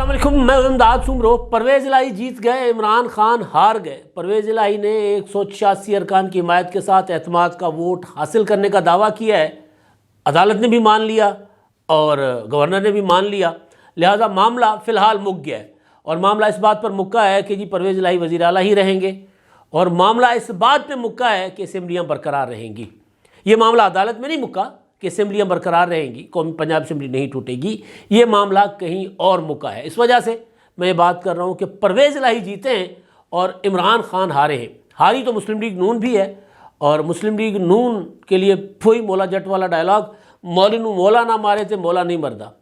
अस्सलामुअलैकुम, मैं इमदाद सुमरो। परवेज़ इलाही जीत गए, इमरान खान हार गए। परवेज़ इलाही ने 186 अरकान की हिमायत के साथ एतमाद का वोट हासिल करने का दावा किया है। अदालत ने भी मान लिया और गवर्नर ने भी मान लिया, लिहाजा मामला फ़िलहाल मुक गया है। और मामला इस बात पर मुक्का है कि जी परवेज़ इलाही वज़ीर आला ही रहेंगे, और मामला इस बात पर मुक्का है कि असम्बलियाँ बरकरार रहेंगी। ये मामला अदालत में नहीं मुक्का कि असम्बलियाँ बरकरार रहेंगी, कौमी पंजाब असम्बली नहीं टूटेगी। ये मामला कहीं और मुका है। इस वजह से मैं ये बात कर रहा हूँ कि परवेज़ इलाही जीते हैं और इमरान खान हारे हैं। हारी तो मुस्लिम लीग नून भी है, और मुस्लिम लीग नून के लिए वही मौला जट वाला डायलॉग, मौली नू मौला ना मारे थे मौला नहीं मरदा,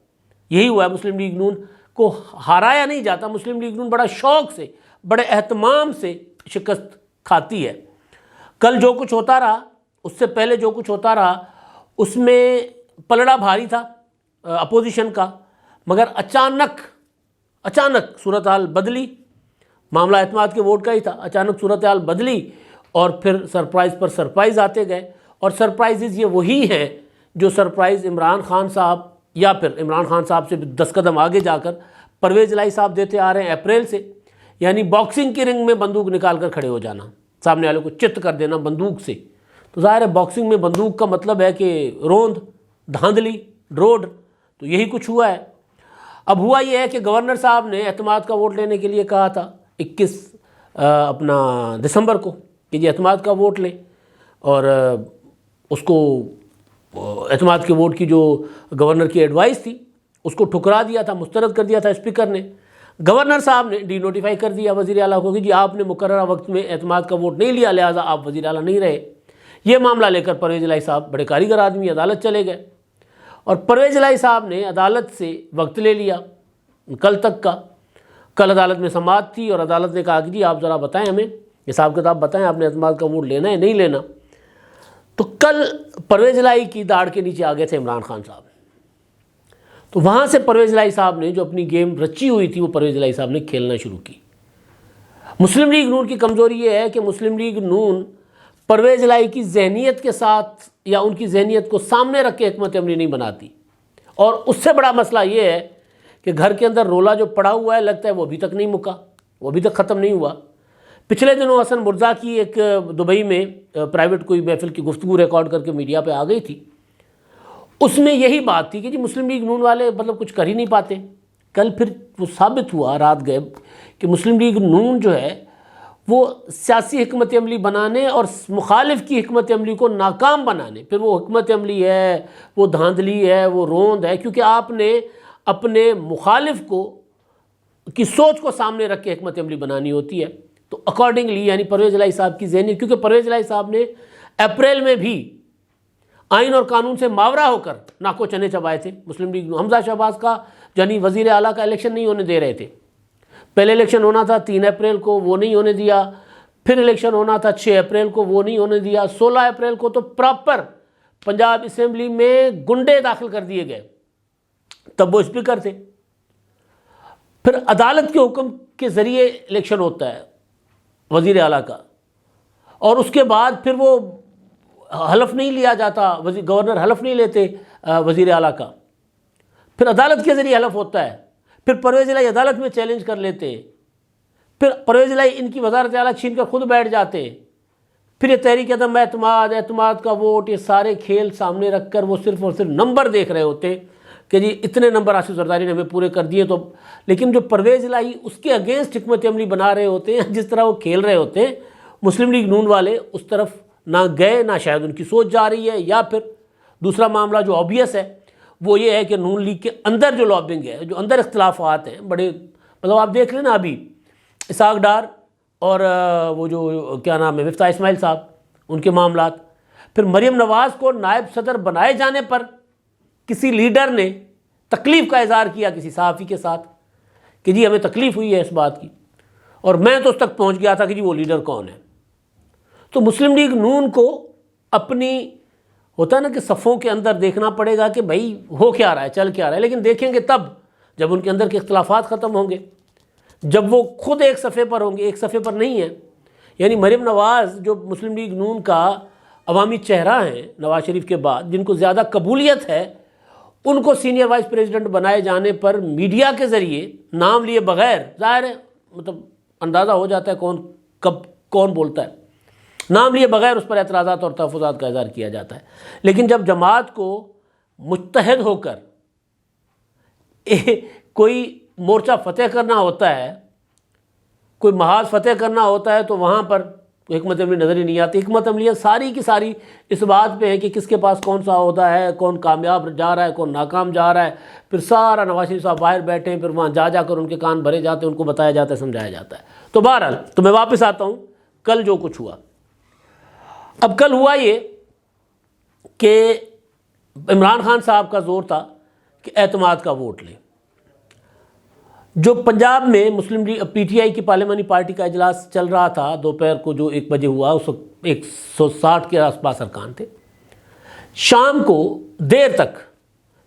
यही हुआ है। मुस्लिम लीग नून को हराया नहीं जाता। मुस्लिम लीग नून बड़ा शौक़ से, बड़े एहतमाम से शिकस्त खाती है। कल जो कुछ होता रहा, उससे पहले जो कुछ होता रहा, उसमें पलड़ा भारी था अपोजिशन का, मगर अचानक सूरत हाल बदली। मामला एतमाद के वोट का ही था, अचानक सूरत हाल बदली और फिर सरप्राइज़ पर सरप्राइज़ आते गए। और सरप्राइजेज़ ये वही हैं जो सरप्राइज़ इमरान खान साहब या फिर इमरान खान साहब से 10 कदम आगे जाकर परवेज़ इलाही साहब देते आ रहे हैं अप्रैल से। यानी बॉक्सिंग की रिंग में बंदूक निकाल कर खड़े हो जाना, सामने वाले को चित्त कर देना बंदूक से। तो ज़ाहिर है बॉक्सिंग में बंदूक का मतलब है कि रोंद, धांधली, ड्रोड, तो यही कुछ हुआ है। अब हुआ ये है कि गवर्नर साहब ने एतमाद का वोट लेने के लिए कहा था 21 दिसंबर को कि जी एतमाद का वोट लें, और उसको एतमाद के वोट की जो गवर्नर की एडवाइस थी उसको ठुकरा दिया था, मुस्तरद कर दिया था स्पीकर ने। गवर्नर साहब ने डी नोटिफाई कर दिया वज़ीर आला को कि जी आपने मुकर्ररा वक्त में एतमाद का वोट नहीं लिया, लिहाजा आप वज़ीर आला नहीं रहे। ये मामला लेकर परवेज़ इलाही साहब, बड़े कारीगर आदमी, अदालत चले गए। और परवेज़ इलाही साहब ने अदालत से वक्त ले लिया कल तक का। कल अदालत में समाअत थी और अदालत ने कहा कि जी आप ज़रा बताएं, हमें हिसाब किताब बताएं, आपने एतमाद का वोट लेना है नहीं लेना। तो कल परवेज़ इलाही की दाढ़ के नीचे आ गए थे इमरान खान साहब। तो वहाँ से परवेज़ इलाही साहब ने जो अपनी गेम रची हुई थी वो परवेज़ इलाही साहब ने खेलना शुरू की। मुस्लिम लीग नून की कमज़ोरी ये है कि मुस्लिम लीग नून परवेज़ इलाही की जहनीत के साथ या उनकी जहनीत को सामने रख के हिकमत अमली नहीं बनाती। और उससे बड़ा मसला ये है कि घर के अंदर रोला जो पड़ा हुआ है, लगता है वो अभी तक नहीं मुका, वो अभी तक ख़त्म नहीं हुआ। पिछले दिनों हसन मुर्जा की एक दुबई में प्राइवेट कोई महफिल की गुफ्तगू रिकॉर्ड करके मीडिया पे आ गई थी। उसमें यही बात थी कि जी मुस्लिम लीग नून वाले मतलब कुछ कर ही नहीं पाते। कल फिर वो साबित हुआ रात गए कि मुस्लिम लीग नून जो है वो सियासी हिकमत अमली बनाने और मुखालिफ की हिकमत अमली को नाकाम बनाने, फिर वो हिकमत अमली है, वो धांधली है, वो रोंद है, क्योंकि आपने अपने मुखालिफ को की सोच को सामने रख के हिकमत अमली बनानी होती है। तो अकॉर्डिंगली यानी परवेज़ इलाही साहब की ज़हनी, क्योंकि परवेज़ इलाही साहब ने अप्रैल में भी आइन और कानून से मावरा होकर नाको चने चबाए थे। मुस्लिम लीग हमजा शहबाज का यानी वज़ीर आला का इलेक्शन नहीं होने दे रहे थे। पहले इलेक्शन होना था 3 अप्रैल को, वो नहीं होने दिया। फिर इलेक्शन होना था 6 अप्रैल को, वो नहीं होने दिया। 16 अप्रैल को तो प्रॉपर पंजाब असम्बली में गुंडे दाखिल कर दिए गए, तब वो स्पीकर थे। फिर अदालत के हुक्म के ज़रिए इलेक्शन होता है वज़ीर आला का, और उसके बाद फिर वो हलफ नहीं लिया जाता, गवर्नर हलफ नहीं लेते वज़ीर आला का, फिर अदालत के ज़रिए हलफ होता है। फिर परवेज़ इलाही अदालत में चैलेंज कर लेते हैं, फिर परवेज़ इलाही इनकी वज़ारत आला छीन कर खुद बैठ जाते हैं। फिर ये तहरीक अदम एतमाद का वोट, ये सारे खेल सामने रख कर वो सिर्फ़ और सिर्फ नंबर देख रहे होते कि जी इतने नंबर आसिफ जरदारी ने हमें पूरे कर दिए। तो लेकिन जो परवेज़ इलाही उसके अगेंस्ट हिकमत अमली बना रहे होते हैं, जिस तरह वो खेल रहे होते हैं, मुस्लिम लीग नून वाले उस तरफ ना गए, ना शायद उनकी सोच जा रही है। या फिर दूसरा मामला जो ऑब्वियस है वो ये है कि नून लीग के अंदर जो लॉबिंग है, जो अंदर इख्तलाफात हैं बड़े, मतलब आप देख लेना अभी इसाक डार और वो जो क्या नाम है मिफ्ताह इस्माइल साहब, उनके मामलात। फिर मरियम नवाज़ को नायब सदर बनाए जाने पर किसी लीडर ने तकलीफ़ का इज़हार किया किसी सहाफ़ी के साथ कि जी हमें तकलीफ़ हुई है इस बात की, और मैं तो उस तक पहुँच गया था कि जी वो लीडर कौन है। तो मुस्लिम लीग नून को अपनी होता है ना कि सफ़ों के अंदर देखना पड़ेगा कि भाई हो क्या रहा है, चल क्या रहा है। लेकिन देखेंगे तब जब उनके अंदर के इख्तलाफात ख़त्म होंगे, जब वो खुद एक सफ़े पर होंगे, एक सफ़े पर नहीं है। यानी मरियम नवाज़ जो मुस्लिम लीग नून का अवामी चेहरा है नवाज़ शरीफ के बाद, जिनको ज़्यादा कबूलियत है, उनको सीनियर वाइस प्रेसिडेंट बनाए जाने पर मीडिया के ज़रिए नाम लिए बगैर, ज़ाहिर है मतलब अंदाज़ा हो जाता है कौन कब कौन बोलता है, नाम लिए बगैर उस पर एतराज़ात और तहफ़्फ़ुज़ात का इज़हार किया जाता है। लेकिन जब जमात को मुत्तहद होकर कोई मोर्चा फ़तेह करना होता है, कोई महाज फ़तेह करना होता है, तो वहाँ पर हिकमत अमली नज़र ही नहीं आती। हिकमत अमलियाँ सारी की सारी इस बात पे है कि किसके पास कौन सा ओहदा है, कौन कामयाब जा रहा है, कौन नाकाम जा रहा है। फिर सारा नवाज शरीफ साहब बाहर बैठे हैं, फिर वहाँ जाकर उनके कान भरे जाते हैं, उनको बताया जाता है, समझाया जाता है। तो बहरहाल तो मैं वापस आता हूँ कल जो कुछ हुआ। अब कल हुआ ये कि इमरान खान साहब का ज़ोर था कि एतमाद का वोट लें। जो पंजाब में मुस्लिम लीग पीटीआई की पार्लियामानी पार्टी का इजलास चल रहा था दोपहर को, जो 1 बजे हुआ, उस वक्त 160 के आसपास अरकान थे। शाम को देर तक,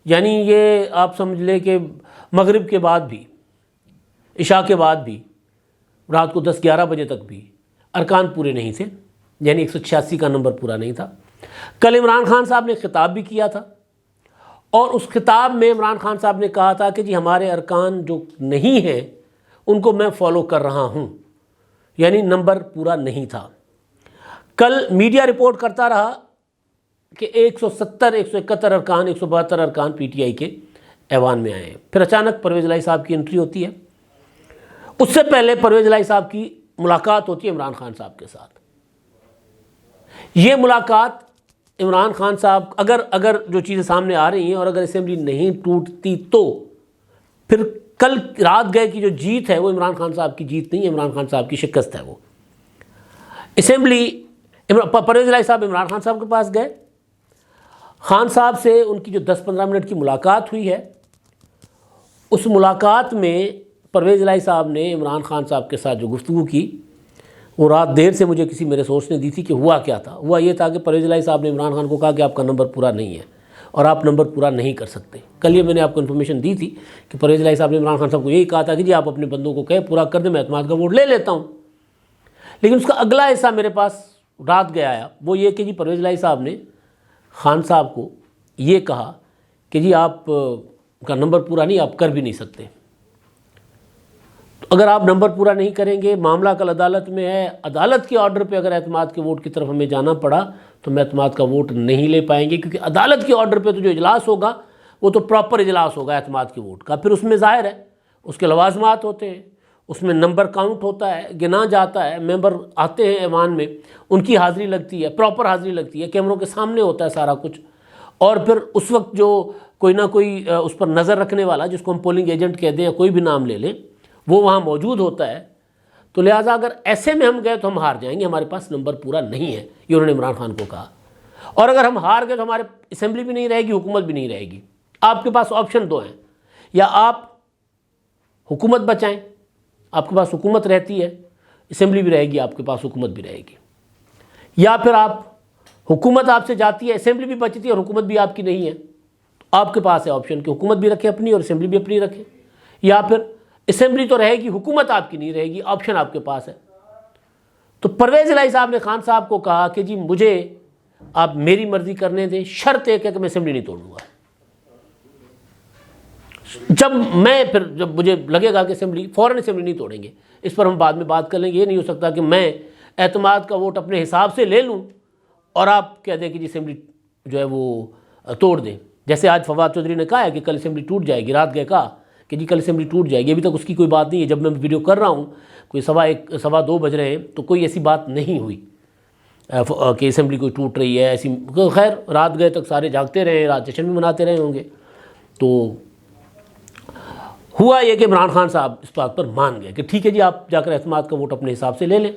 यानी ये आप समझ लें कि मगरिब के बाद भी, इशा के बाद भी, रात को 10-11 बजे तक भी अरकान पूरे नहीं थे, यानी 186 का नंबर पूरा नहीं था। कल इमरान खान साहब ने खिताब भी किया था और उस खिताब में इमरान खान साहब ने कहा था कि जी हमारे अरकान जो नहीं हैं उनको मैं फॉलो कर रहा हूं, यानी नंबर पूरा नहीं था। कल मीडिया रिपोर्ट करता रहा कि 170, 171 अरकान, 172 अरकान पीटीआई के ऐवान में आए हैं। फिर अचानक परवेज़ इलाही साहब की एंट्री होती है। उससे पहले परवेज़ इलाही साहब की मुलाकात होती है इमरान खान साहब के साथ। ये मुलाकात इमरान खान साहब, अगर जो चीज़ें सामने आ रही हैं और अगर असेंबली नहीं टूटती तो फिर कल रात गए की जो जीत है वो इमरान खान साहब की जीत नहीं है, इमरान खान साहब की शिकस्त है। वो असेंबली, परवेज़ इलाही साहब इमरान खान साहब के पास गए। खान साहब से उनकी जो 10-15 मिनट की मुलाकात हुई है, उस मुलाकात में परवेज़ इलाही साहब ने इमरान खान साहब के साथ जो गुफ्तगू की, वो रात देर से मुझे किसी मेरे सोर्स ने दी थी कि हुआ क्या था। हुआ ये था कि परवेज़ इलाही साहब ने इमरान खान को कहा कि आपका नंबर पूरा नहीं है और आप नंबर पूरा नहीं कर सकते। कल ये मैंने आपको इन्फॉर्मेशन दी थी कि परवेज़ इलाही साहब ने इमरान खान साहब को यही कहा था कि जी आप अपने बंदों को कहें पूरा कर दें, मैं एतमाद का वोट ले लेता हूँ। लेकिन उसका अगला हिस्सा मेरे पास रात गया आया, वो ये कि जी परवेज़ इलाही साहब ने खान साहब को ये कहा कि जी आप का नंबर पूरा नहीं, आप कर भी नहीं सकते। अगर आप नंबर पूरा नहीं करेंगे, मामला कल अदालत में है, अदालत के ऑर्डर पे अगर एतमाद के वोट की तरफ हमें जाना पड़ा तो मैं एतमाद का वोट नहीं ले पाएंगे, क्योंकि अदालत के ऑर्डर पे तो जो इजलास होगा वो तो प्रॉपर इजलास होगा एतमाद के वोट का। फिर उसमें ज़ाहिर है उसके लवाजमात होते हैं, उसमें नंबर काउंट होता है, गिना जाता है, मेंबर आते हैं ऐवान में, उनकी हाज़िरी लगती है, प्रॉपर हाज़िरी लगती है, कैमरों के सामने होता है सारा कुछ। और फिर उस वक्त जो कोई ना कोई उस पर नज़र रखने वाला, जिसको हम पोलिंग एजेंट कह दें या कोई भी नाम ले लें, वो वहाँ मौजूद होता है। तो लिहाजा अगर ऐसे में हम गए तो हम हार जाएंगे, हमारे पास नंबर पूरा नहीं है, ये उन्होंने इमरान खान को कहा। और अगर हम हार गए तो हमारे असेंबली भी नहीं रहेगी, हुकूमत भी नहीं रहेगी। आपके पास ऑप्शन 2 हैं, या आप हुकूमत बचाएं, आपके पास हुकूमत रहती है, असेंबली भी रहेगी, आपके पास हुकूमत भी रहेगी, या फिर आप हुकूमत आपसे जाती है, असेंबली भी बचती है और हुकूमत भी आपकी नहीं है। तो आपके पास है ऑप्शन कि हुकूमत भी रखे अपनी और असेंबली भी अपनी रखे, या फिर असेंबली तो रहेगी, हुकूमत आपकी नहीं रहेगी, ऑप्शन आपके पास है। तो परवेज़ इलाही साहब ने खान साहब को कहा कि जी मुझे आप मेरी मर्जी करने दें, शर्त एक है कि मैं असेंबली नहीं तोड़ूंगा। जब मुझे लगेगा कि असेंबली, फ़ौरन असेंबली नहीं तोड़ेंगे, इस पर हम बाद में बात कर लेंगे। ये नहीं हो सकता कि मैं एतमाद का वोट अपने हिसाब से ले लूँ और आप कह दें कि जी असेंबली जो है वो तोड़ दें। जैसे आज फवाद चौधरी ने कहा है कि कल असेंबली टूट जाएगी, रात गए कहा कि जी कल असेंबली टूट जाएगी। अभी तक उसकी कोई बात नहीं है। जब मैं वीडियो कर रहा हूँ कोई 1:15-2 बज रहे हैं, तो कोई ऐसी बात नहीं हुई कि असेंबली कोई टूट रही है ऐसी। खैर रात गए तक सारे जागते रहे, रात जश्न भी मनाते रहे होंगे। तो हुआ ये कि इमरान खान साहब इस बात पर मान गए कि ठीक है जी आप जाकर एतमाद का वोट अपने हिसाब से ले लें,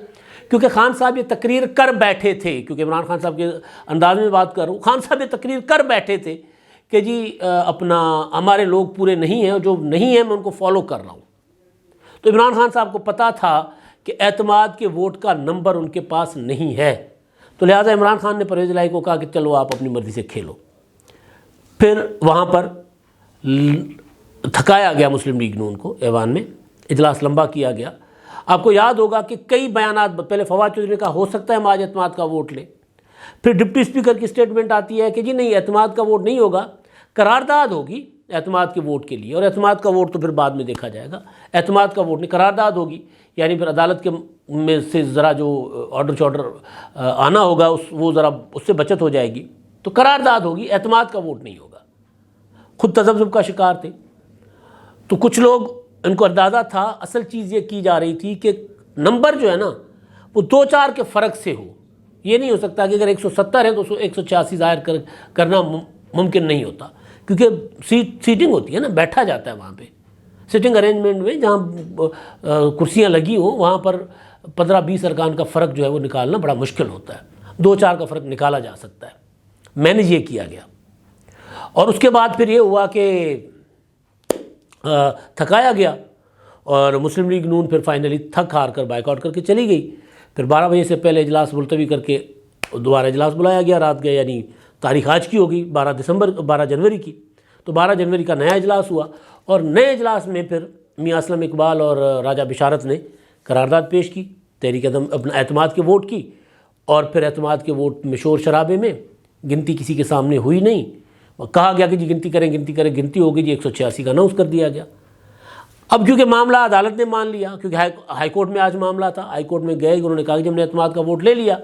क्योंकि खान साहब ये तकरीर कर बैठे थे। क्योंकि इमरान खान साहब के अंदाज में बात कर रहा हूँ, खान साहब ये तकरीर कर बैठे थे कि जी अपना हमारे लोग पूरे नहीं हैं, जो नहीं है मैं उनको फॉलो कर रहा हूँ। तो इमरान खान साहब को पता था कि एतमाद के वोट का नंबर उनके पास नहीं है। तो लिहाजा इमरान खान ने परवेज़ इलाही को कहा कि चलो आप अपनी मर्ज़ी से खेलो। फिर वहाँ पर थकाया गया मुस्लिम लीग नून को, ऐवान में इजलास लंबा किया गया। आपको याद होगा कि कई बयानात, पहले फवाद चौधरी ने कहा हो सकता है हम आज एतमाद का वोट लें, फिर डिप्टी स्पीकर की स्टेटमेंट आती है कि जी नहीं एतमाद का वोट नहीं होगा, करारदाद होगी एतमाद के वोट के लिए, और एतमाद का वोट तो फिर बाद में देखा जाएगा। एतमाद का वोट नहीं, करारदाद होगी, यानी फिर अदालत के में से ज़रा जो ऑर्डर शॉर्डर आना होगा वो ज़रा उससे बचत हो जाएगी। तो करारदाद होगी, एतमाद का वोट नहीं होगा। खुद तज़ब्ज़ुब का शिकार थे तो कुछ लोग, इनको अंदाज़ा था, असल चीज़ ये की जा रही थी कि नंबर जो है ना वो 2-4 के फ़र्क से हो। ये नहीं हो सकता कि अगर 170 है तो उसको 186 ज़ाहिर करना मुमकिन नहीं होता, क्योंकि सीटिंग होती है ना, बैठा जाता है वहाँ पे सिटिंग अरेंजमेंट में, जहाँ कुर्सियाँ लगी हो वहाँ पर 15-20 अरकान का फ़र्क जो है वो निकालना बड़ा मुश्किल होता है। 2-4 का फ़र्क निकाला जा सकता है। मैनेज ये किया गया, और उसके बाद फिर ये हुआ कि थकाया गया, और मुस्लिम लीग नून फिर फाइनली थक हार कर बाइकआउट करके चली गई। फिर 12 बजे से पहले इजलास मुलतवी करके दोबारा इजलास बुलाया गया रात गए, यानी तारीख आज की होगी 12 जनवरी की। तो 12 जनवरी का नया इजलास हुआ, और नए इजलास में फिर मियां असलम इकबाल और राजा बिशारत ने करारदाद पेश की, तहरीक अपना एतमाद के वोट की, और फिर एतमाद के वोट में शोर शराबे में गिनती किसी के सामने हुई नहीं। कहा गया कि जी गिनती करें, गिनती हो गई जी, 186 का अनाउंस कर दिया गया। अब क्योंकि मामला अदालत ने मान लिया, क्योंकि हाई कोर्ट में आज मामला था, हाई कोर्ट में गए, उन्होंने कहा कि हमने एतमाद का वोट ले लिया,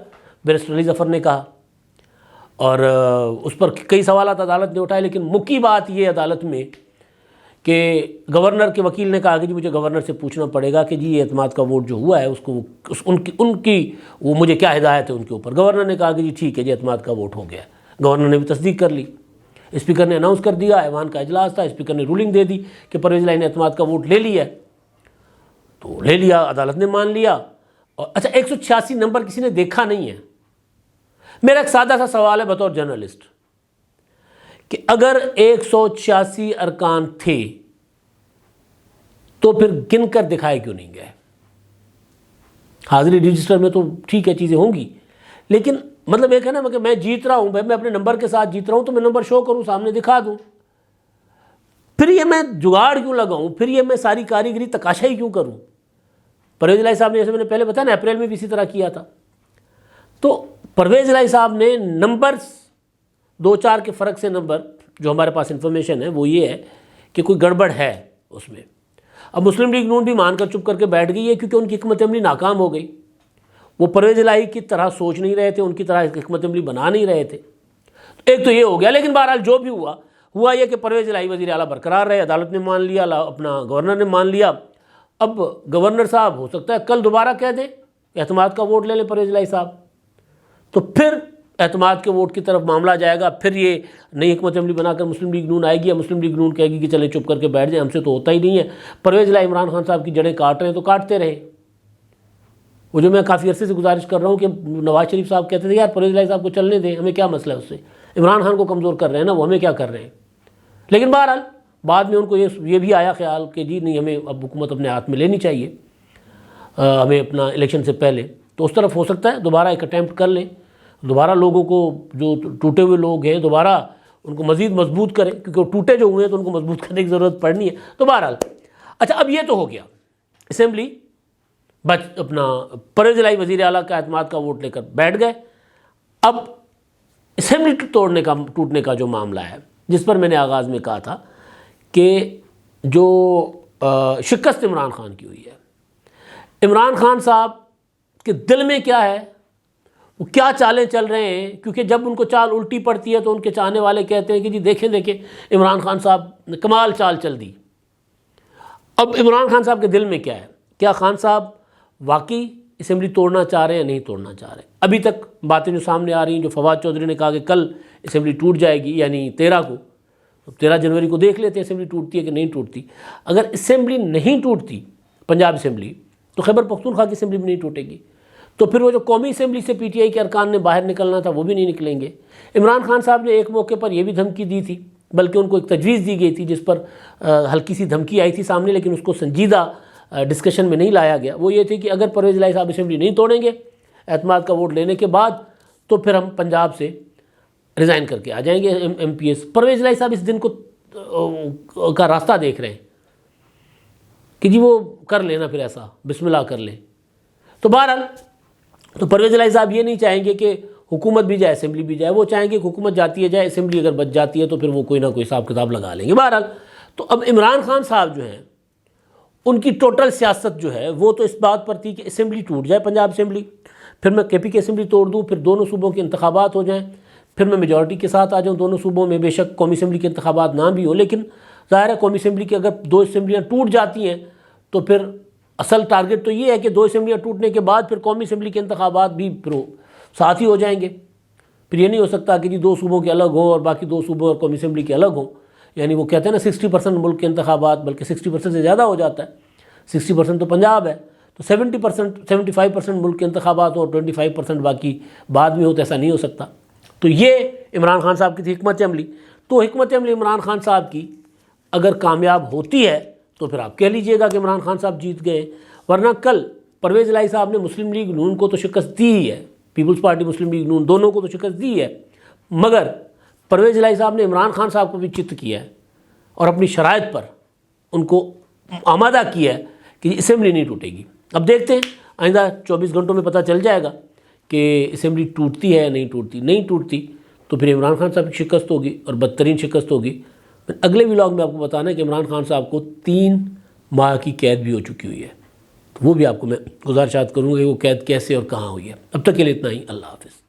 बैरिस्टर अली ज़फ़र ने कहा, और उस पर कई सवालात अदालत ने उठाए। लेकिन मुख्य बात ये अदालत में कि गवर्नर के वकील ने कहा कि जी मुझे गवर्नर से पूछना पड़ेगा कि जी ये एतमाद का वोट जो हुआ है उसको उनकी वो मुझे क्या हिदायत है उनके ऊपर। गवर्नर ने कहा कि जी ठीक है जी, एतमाद का वोट हो गया। गवर्नर ने भी तस्दीक कर ली। स्पीकर ने अनाउंस कर दिया, ऐवान का इजलास था, स्पीकर ने रूलिंग दे दी कि परवेज़ इलाही ने एतमाद का वोट ले लिया है। तो ले लिया, अदालत ने मान लिया। और अच्छा, 186 नंबर किसी ने देखा नहीं है। मेरा एक सादा सा सवाल है बतौर जर्नलिस्ट कि अगर 186 अरकान थे तो फिर गिनकर दिखाए क्यों नहीं गए? हाजिरी रजिस्टर में तो ठीक है चीज़ें होंगी, लेकिन मतलब एक है ना कि मैं जीत रहा हूं भाई, मैं अपने नंबर के साथ जीत रहा हूं तो मैं नंबर शो करूं, सामने दिखा दूं। फिर ये मैं जुगाड़ क्यों लगाऊं? फिर ये मैं सारी कारीगरी तकाशाई क्यों करूं? परवेज़ इलाही साहब ने, जैसे मैंने पहले बताया ना, अप्रैल में भी इसी तरह किया था। तो परवेज़ इलाही साहब ने नंबर्स 2-4 के फ़र्क से, नंबर जो हमारे पास इंफॉर्मेशन है वो ये है कि कोई गड़बड़ है उसमें। अब मुस्लिम लीग नून भी मानकर चुप करके बैठ गई है, क्योंकि उनकी हिकमत अमली नाकाम हो गई। वो परवेज़ इलाही की तरह सोच नहीं रहे थे, उनकी तरह हिकमत अमली बना नहीं रहे थे। एक तो ये हो गया। लेकिन बहरहाल जो भी हुआ ये कि परवेज़ इलाही वज़ीर आला बरकरार रहे, अदालत ने मान लिया, अपना गवर्नर ने मान लिया। अब गवर्नर साहब हो सकता है कल दोबारा कह दें एतमाद का वोट ले लें परवेज़ इलाही साहब, तो फिर एतमाद के वोट की तरफ मामला जाएगा। फिर ये नई हिकमत अमली बनाकर मुस्लिम लीग नून आएगी, या मुस्लिम लीग नून कहेगी कि चले चुप करके बैठ जाए, हमसे तो होता ही नहीं है। परवेज़ इलाही इमरान खान साहब की जड़ें काट रहे हैं तो काटते रहे। वो जो मैं काफ़ी अरसे से गुजारिश कर रहा हूँ कि नवाज शरीफ साहब कहते थे यार परवेज़ इलाही साहब को चलने दें, हमें क्या मसला है उससे, इमरान खान को कमज़ोर कर रहे हैं ना, वो हमें क्या कर रहे हैं। लेकिन बहरहाल बाद में उनको ये भी आया ख्याल कि जी नहीं, हमें अब हुकूमत अपने हाथ में लेनी चाहिए, हमें अपना इलेक्शन से पहले। तो उस तरफ हो सकता है दोबारा एक अटैम्प्ट कर लें, दोबारा लोगों को, जो टूटे हुए लोग हैं, दोबारा उनको मज़ीद मजबूत करें, क्योंकि वो टूटे जो हुए हैं तो उनको मजबूत करने की ज़रूरत पड़नी है। तो बहरहाल अच्छा, अब ये तो हो गया, असेंबली अपना परवेज़ इलाही वज़ीर आला का एतमाद का वोट लेकर बैठ गए। अब असेंबली टूटने का जो मामला है, जिस पर मैंने आगाज़ में कहा था कि जो शिकस्त इमरान खान की हुई है, इमरान खान साहब के दिल में क्या है, वो क्या चालें चल रहे हैं। क्योंकि जब उनको चाल उल्टी पड़ती है तो उनके चाहने वाले कहते हैं कि जी देखें इमरान खान साहब ने कमाल चाल चल दी। अब इमरान खान साहब के दिल में क्या है, क्या खान साहब वाकई असेंबली तोड़ना चाह रहे हैं या नहीं तोड़ना चाह रहे हैं? अभी तक बातें जो सामने आ रही हैं, जो फवाद चौधरी ने कहा कि कल असेंबली टूट जाएगी, यानी 13 को, 13 जनवरी को देख लेते हैं असेंबली टूटती है कि नहीं टूटती। अगर असेंबली नहीं टूटती पंजाब असेंबली, तो खैबर पख्तूनख्वा की असेंबली भी नहीं टूटेगी। तो फिर वो जो कौमी असेंबली से पीटीआई के अरकान ने बाहर निकलना था वो भी नहीं निकलेंगे। इमरान खान साहब ने एक मौके पर यह भी धमकी दी थी, बल्कि उनको एक तजवीज़ दी गई थी जिस पर हल्की सी धमकी आई थी सामने, लेकिन उसको संजीदा डिस्कशन में नहीं लाया गया। वो ये थी कि अगर परवेज़ इलाही साहब असेंबली नहीं तोड़ेंगे एतमाद का वोट लेने के बाद, तो फिर हम पंजाब से रिज़ाइन करके आ जाएंगे MPS। परवेज़ इलाही साहब इस दिन का रास्ता देख रहे हैं कि जी वो कर लेना, फिर ऐसा बिस्मिल्लाह कर लें। तो बहरहाल तो परवेज़ इलाही साहब ये नहीं चाहेंगे कि हुकूमत भी जाए असेंबली भी जाए, वो चाहेंगे कि हुकूमत जाती है जाए, असेंबली अगर बच जाती है तो फिर वो कोई ना कोई हिसाब किताब लगा लेंगे। बहरहाल तो अब इमरान खान साहब जो हैं उनकी टोटल सियासत जो है वो तो इस बात पर थी कि असेंबली टूट जाए, पंजाब असेंबली, फिर मैं KP की असेंबली तोड़ दूँ, फिर दोनों सूबों के इंतखाबात हो जाएँ, फिर मैं मेजॉरिटी के साथ आ जाऊँ दोनों सूबों में, बेशक कौमी असेंबली के इंतखाबात ना भी हो, लेकिन ज़ाहिर है कौमी असेंबली की अगर 2 असेंबलियाँ टूट जाती हैं तो फिर असल टारगेट तो ये है कि 2 असेंबलियाँ टूटने के बाद फिर कौमी असेंबली के इंतखाबात भी फिर साथ ही हो जाएंगे। फिर ये नहीं हो सकता कि जी 2 सूबों के अलग हो और बाकी 2 सूबों और कौमी असेंबली के अलग हों, यानी वो कहते हैं ना 60% मुल्क के इंतखाबात, बल्कि 60% से ज़्यादा हो जाता है, 60% तो पंजाब है, तो 70% 75% मुल्क के इंतखाबात हो और 25% बाकी बाद में हो, तो ऐसा नहीं हो सकता। तो ये इमरान खान साहब की थी हिकमत अमली। तो हिकमत अमली इमरान खान साहब की अगर कामयाब होती है तो फिर आप कह लीजिएगा कि इमरान खान साहब जीत गए, वरना कल परवेज़ इलाही साहब ने मुस्लिम लीग नून को तो शिकस्त दी ही है, पीपल्स पार्टी मुस्लिम लीग नून दोनों को तो शिकस्त दी है, मगर परवेज़ इलाही साहब ने इमरान खान साहब को भी चित किया है और अपनी शराइत पर उनको आमादा किया है कि असेंबली नहीं टूटेगी। अब देखते हैं आइंदा 24 घंटों में पता चल जाएगा कि असेंबली टूटती है या नहीं टूटती। नहीं टूटती तो फिर इमरान खान साहब की शिकस्त होगी और बदतरीन शिकस्त होगी। अगले व्लॉग में आपको बताना है कि इमरान खान साहब को 3 माह की कैद भी हो चुकी हुई है, तो वो भी आपको मैं गुजारिशात करूँगा कि वो कैद कैसे और कहाँ हुई है। अब तक के लिए इतना ही, अल्लाह हाफ़िज़।